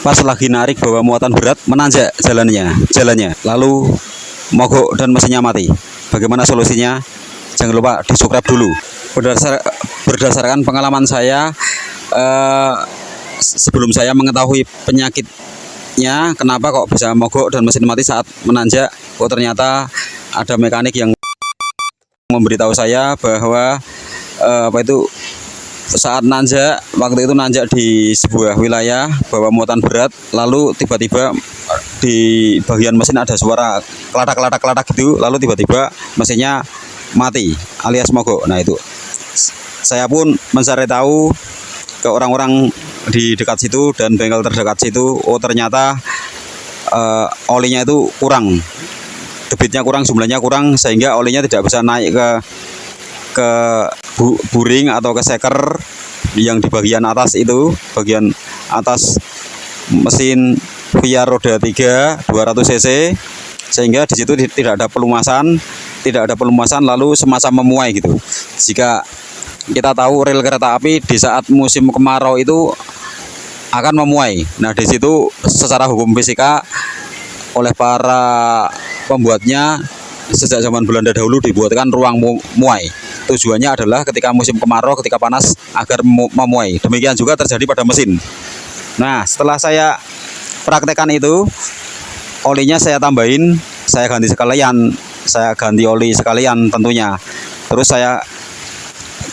pas lagi narik bawa muatan berat menanjak jalannya lalu mogok dan mesinnya mati. Bagaimana solusinya? Jangan lupa di subscribe dulu. Berdasarkan pengalaman saya, sebelum saya mengetahui penyakitnya, kenapa kok bisa mogok dan mesin mati saat menanjak, ternyata ada mekanik yang memberitahu saya bahwa saat nanjak, waktu itu nanjak di sebuah wilayah bawa muatan berat, lalu tiba-tiba di bagian mesin ada suara keladak gitu, lalu tiba-tiba mesinnya mati alias mogok. Nah itu saya pun mencari tahu ke orang-orang di dekat situ dan bengkel terdekat situ. Ternyata olinya itu kurang, debitnya kurang, jumlahnya kurang, sehingga olinya tidak bisa naik ke buring atau ke seker yang di bagian atas itu, bagian atas mesin via roda 3 200 cc, sehingga di situ tidak ada pelumasan lalu semacam memuai gitu. Jika kita tahu rel kereta api di saat musim kemarau itu akan memuai. Nah, di situ secara hukum fisika oleh para pembuatnya sejak zaman Belanda dahulu dibuatkan ruang muai. Tujuannya adalah ketika musim kemarau, ketika panas, agar memuai. Demikian juga terjadi pada mesin. Nah, setelah saya praktekkan itu, olinya saya tambahin, saya ganti sekalian, saya ganti oli sekalian tentunya. Terus saya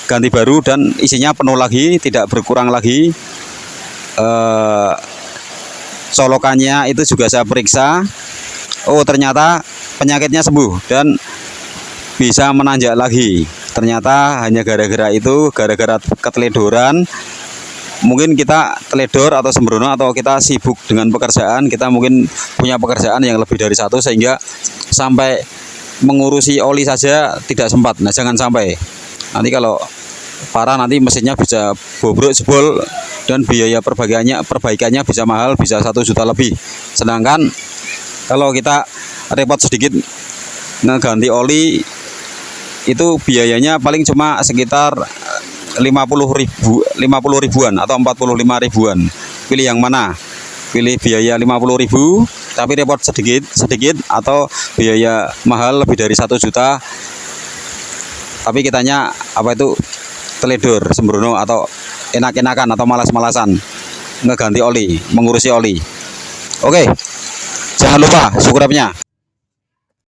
ganti baru dan isinya penuh lagi, tidak berkurang lagi. Colokannya itu juga saya periksa. Ternyata penyakitnya sembuh dan bisa menanjak lagi. Ternyata hanya gara-gara keteledoran. Mungkin kita teledor atau sembrono, atau kita sibuk dengan pekerjaan, kita mungkin punya pekerjaan yang lebih dari satu, sehingga sampai mengurusi oli saja tidak sempat. Nah, jangan sampai nanti kalau parah, nanti mesinnya bisa bobrok, jebol, dan biaya perbaikannya bisa mahal, bisa 1 juta lebih. Sedangkan kalau kita repot sedikit ngeganti oli, itu biayanya paling cuma sekitar 50 ribuan atau 45 ribuan. Pilih yang mana? Pilih biaya 50 ribu tapi repot sedikit, atau biaya mahal lebih dari 1 juta tapi kitanya teledor, sembrono, atau enak-enakan atau malas-malasan ngeganti oli, mengurusi oli. Oke, jangan lupa subscribe-nya.